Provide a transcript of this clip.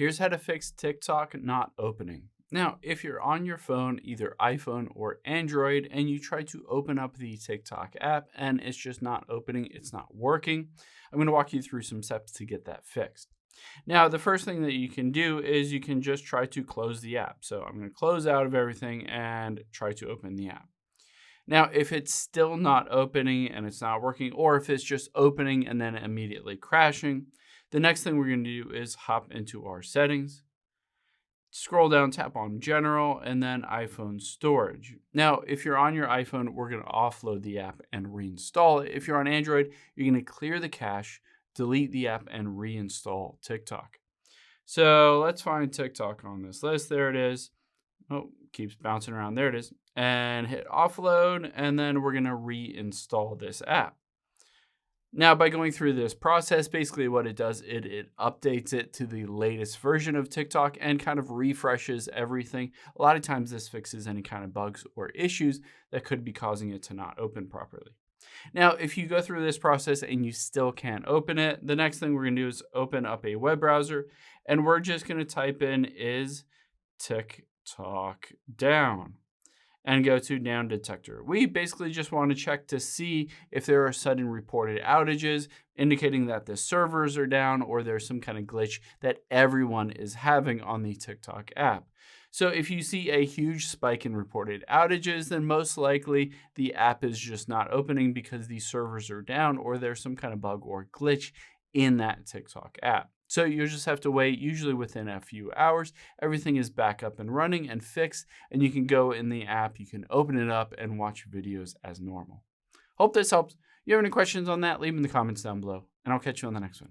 Here's how to fix TikTok not opening. Now, if you're on your phone, either iPhone or Android, and you try to open up the TikTok app and it's just not opening, it's not working, I'm going to walk you through some steps to get that fixed. Now, the first thing that you can do is you can just try to close the app. So I'm going to close out of everything and try to open the app. Now, if it's still not opening and it's not working, or if it's just opening and then immediately crashing, the next thing we're going to do is hop into our settings, scroll down, tap on general, and then iPhone storage. Now, if you're on your iPhone, we're going to offload the app and reinstall it. If you're on Android, you're going to clear the cache, delete the app, and reinstall TikTok. So let's find TikTok on this list. There it is. Oh, keeps bouncing around. There it is. And hit offload, and then we're going to reinstall this app. Now, by going through this process, basically what it does, it updates it to the latest version of TikTok and kind of refreshes everything. A lot of times this fixes any kind of bugs or issues that could be causing it to not open properly. Now, if you go through this process and you still can't open it, the next thing we're going to do is open up a web browser, and we're just going to type in is TikTok down and go to down detector. We basically just want to check to see if there are sudden reported outages, indicating that the servers are down or there's some kind of glitch that everyone is having on the TikTok app. So if you see a huge spike in reported outages, then most likely the app is just not opening because the servers are down or there's some kind of bug or glitch in that TikTok app. So you just have to wait, usually within a few hours, everything is back up and running and fixed, and you can go in the app, you can open it up and watch videos as normal. Hope this helps. If you have any questions on that, leave them in the comments down below, and I'll catch you on the next one.